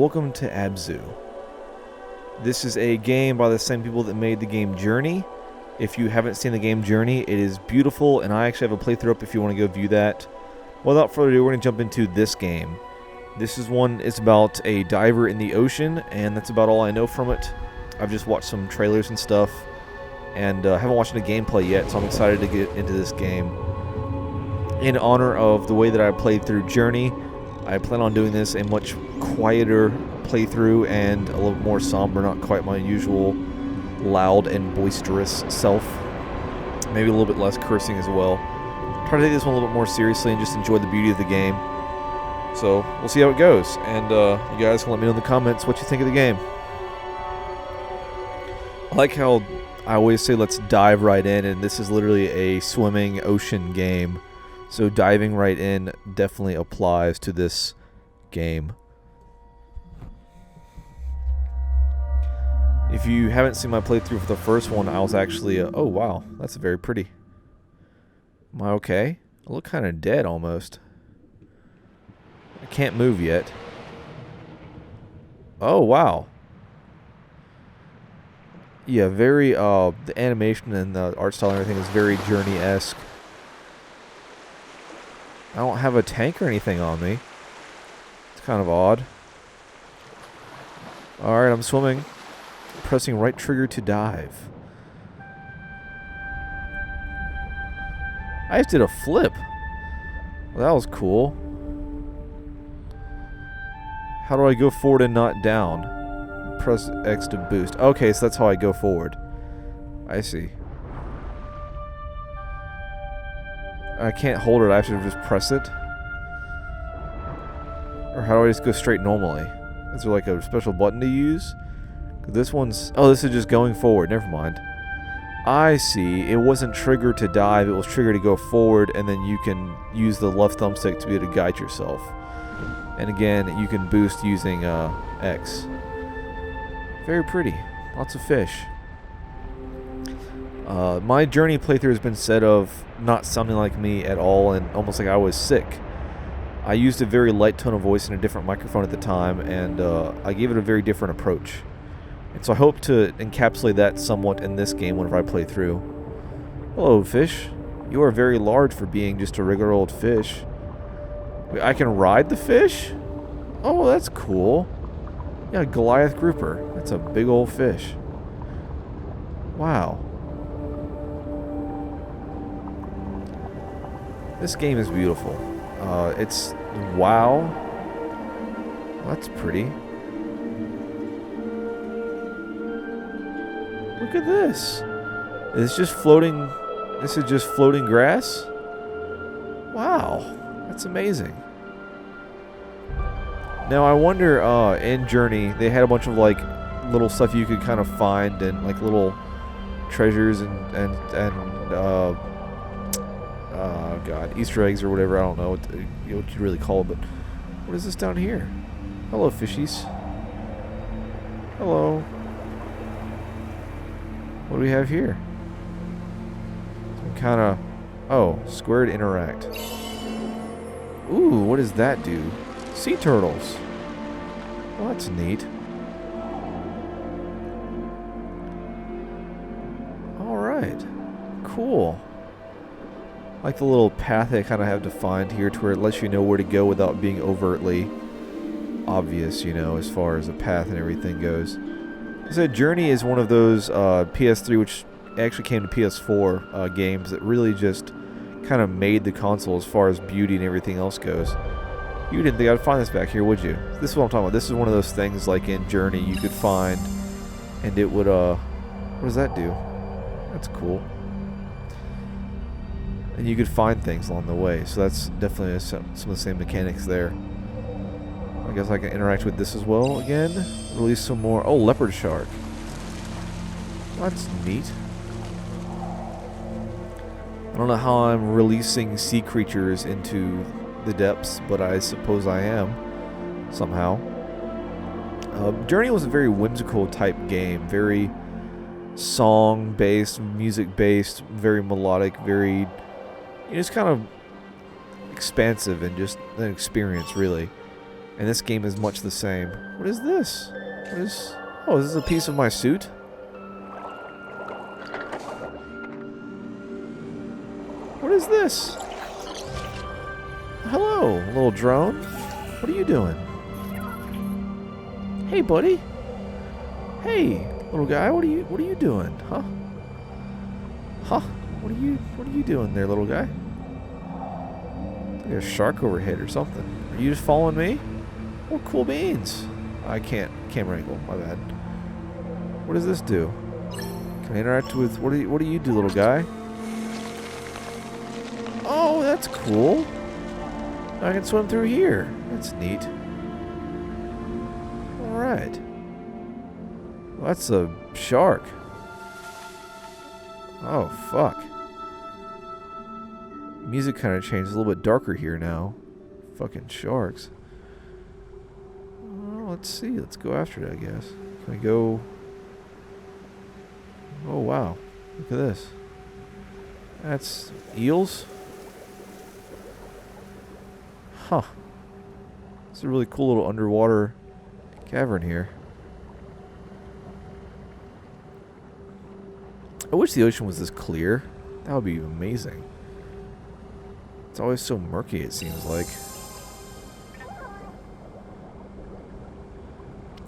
welcome to ABZû. This is a game by the same people that made the game Journey. If you haven't seen the game Journey, it is beautiful, and I actually have a playthrough up if you want to go view that. Without further ado, we're going to jump into this game. This is one, it's about a diver in the ocean, and that's about all I know from it. I've just watched some trailers and stuff, and haven't watched any gameplay yet, so I'm excited to get into this game. In honor of the way that I played through Journey, I plan on doing this a much quieter playthrough and a little more somber, not quite my usual loud and boisterous self. Maybe a little bit less cursing as well. Try to take this one a little bit more seriously and just enjoy the beauty of the game. So, we'll see how it goes. And you guys can let me know in the comments what you think of the game. I like how I always say let's dive right in, and this is literally a swimming ocean game. So diving right in definitely applies to this game. If you haven't seen my playthrough for the first one, I was actually... oh, wow. That's very pretty. Am I okay? I look kind of dead, almost. I can't move yet. Oh, wow. Yeah, very... the animation and the art style and everything is very Journey-esque. I don't have a tank or anything on me. It's kind of odd. Alright, I'm swimming. Pressing right trigger to dive. I just did a flip. Well, that was cool. How do I go forward and not down? Press X to boost. Okay, so that's how I go forward. I see. I can't hold it, I have to just press it. Or how do I just go straight normally? Is there like a special button to use? This one's... oh, this is just going forward, never mind. I see, it wasn't triggered to dive, it was triggered to go forward, and then you can use the left thumbstick to be able to guide yourself. And again, you can boost using X. Very pretty. Lots of fish. My Journey playthrough has been said of not sounding like me at all and almost like I was sick. I used a very light tone of voice and a different microphone at the time, and I gave it a very different approach. And so I hope to encapsulate that somewhat in this game whenever I play through. Hello, fish. You are very large for being just a regular old fish. Wait, I can ride the fish? Oh, that's cool. Yeah, Goliath grouper. That's a big old fish. Wow. This game is beautiful. It's... wow. That's pretty. Look at this. It's just floating... this is just floating grass? Wow. That's amazing. Now, I wonder, in Journey, they had a bunch of, like, little stuff you could kind of find and, like, little treasures and God, Easter eggs or whatever. I don't know what you really call it, but what is this down here? Hello, fishies. Hello. What do we have here? Some kind of... oh, square to interact. Ooh, what does that do? Sea turtles. Well, that's neat. Alright. Cool. Like the little path they kind of have defined here to where it lets you know where to go without being overtly obvious, you know, as far as the path and everything goes. I said Journey is one of those PS3, which actually came to PS4 games that really just kind of made the console as far as beauty and everything else goes. You didn't think I'd find this back here, would you? This is what I'm talking about. This is one of those things like in Journey you could find, and it would, what does that do? That's cool. And you could find things along the way, so that's definitely some of the same mechanics there. I guess I can interact with this as well again. Release some more... oh, leopard shark. That's neat. I don't know how I'm releasing sea creatures into the depths, but I suppose I am. Somehow. Journey was a very whimsical type game. Very song-based, music-based, very melodic, very... it's kind of expansive and just an experience, really. And this game is much the same. What is this? What is... Oh, this is a piece of my suit? What is this? Hello, little drone. What are you doing? Hey, buddy. Hey, little guy. What are you doing? Huh? Huh? What are you doing there, little guy? There's a shark overhead or something. Are you just following me? Oh, cool beans. I can't. Camera angle. My bad. What does this do? Can I interact with... What do you do, little guy? Oh, that's cool. I can swim through here. That's neat. Alright. Well, that's a shark. Oh, fuck. Music kind of changed. It's a little bit darker here now. Fucking sharks. Well, let's see. Let's go after it, I guess. Can we go... Oh, wow. Look at this. That's eels? Huh. It's a really cool little underwater cavern here. I wish the ocean was this clear. That would be amazing. It's always so murky, it seems like.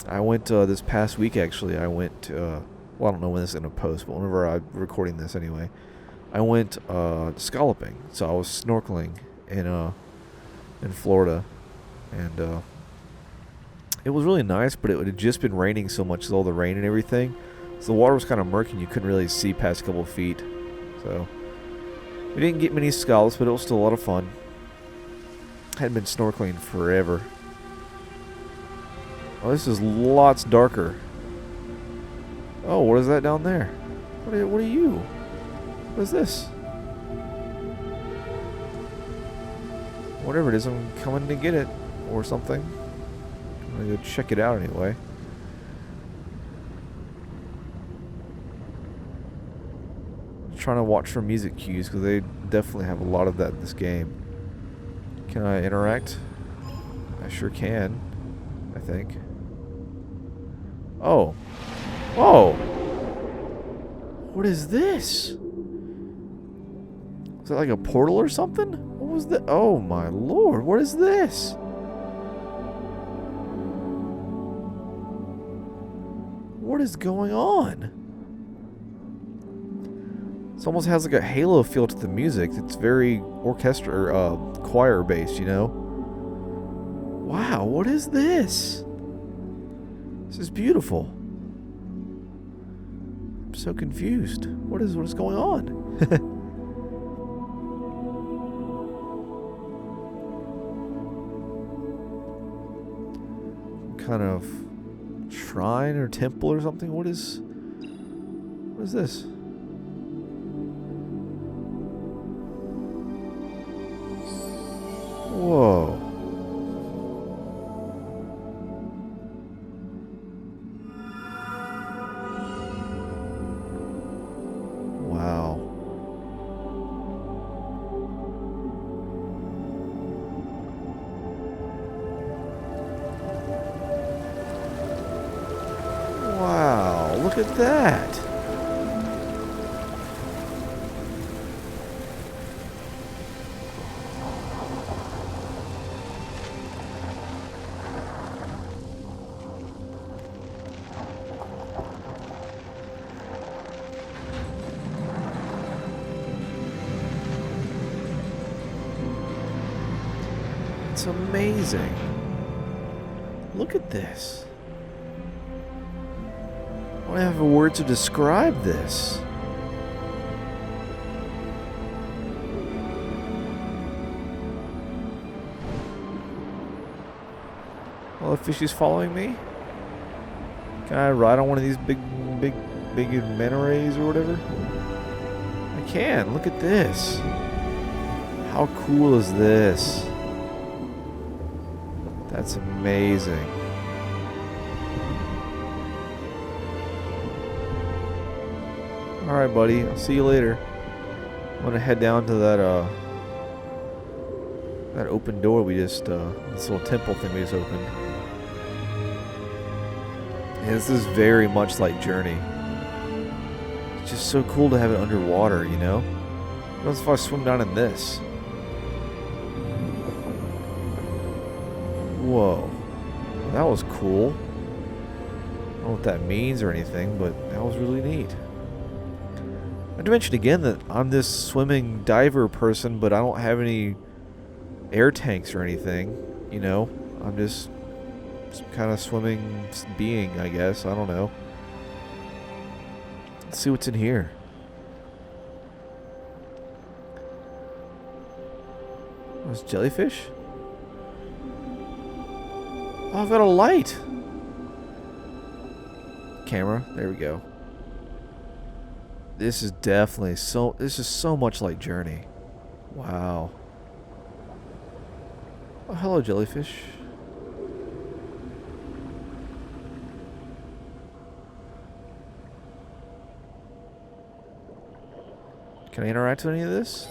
I went this past week, actually. I went... well, I don't know when this is going to post, but whenever I'm recording this anyway, I went scalloping. So I was snorkeling in Florida, and it was really nice, but it had just been raining so much with all the rain and everything. So the water was kind of murky and you couldn't really see past a couple of feet. So we didn't get many scallops, but it was still a lot of fun. Hadn't been snorkeling forever. Oh, this is lots darker. Oh, what is that down there? What are you? What is this? Whatever it is, I'm coming to get it. Or something. I'm gonna go check it out anyway. I'm trying to watch for music cues, because they definitely have a lot of that in this game. Can I interact? I sure can. I think. Oh. Whoa! What is this? Is that like a portal or something? What was that? Oh my lord, what is this? What is going on? It almost has like a halo feel to the music. It's very orchestra, choir based, you know? Wow, what is this? This is beautiful. I'm so confused. What is going on? Kind of shrine or temple or something. What is this? Whoa. Wow. Wow, look at that. It's amazing. Look at this. I don't have a word to describe this. Well, the fish is following me. Can I ride on one of these big manta rays or whatever? I can. Look at this. How cool is this? That's amazing. Alright, buddy. I'll see you later. I'm gonna head down to that That open door we just, this little temple thing we just opened. Yeah, this is very much like Journey. It's just so cool to have it underwater, you know? What if I swim down in this? Whoa. That was cool. I don't know what that means or anything, but that was really neat. I have to mention again that I'm this swimming diver person, but I don't have any air tanks or anything, you know? I'm just some kind of swimming being, I guess. I don't know. Let's see what's in here. Those jellyfish? Oh, I've got a light. Camera. There we go. This is definitely this is so much like Journey. Wow. Oh, hello, jellyfish. Can I interact with any of this?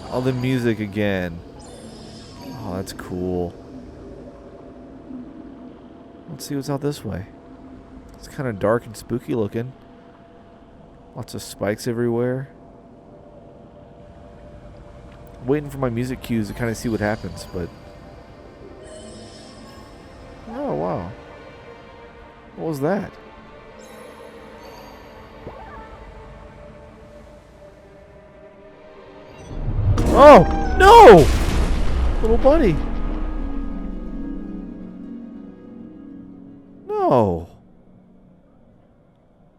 Oh, the music again. Oh, that's cool. Let's see what's out this way. It's kind of dark and spooky looking. Lots of spikes everywhere. Waiting for my music cues to kind of see what happens, but... Oh, wow. What was that? Oh! No! Little buddy. No.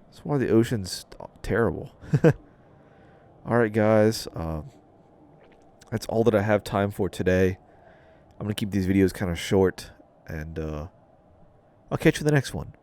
That's why the ocean's terrible. Alright, guys. That's all that I have time for today. I'm going to keep these videos kind of short, and I'll catch you in the next one.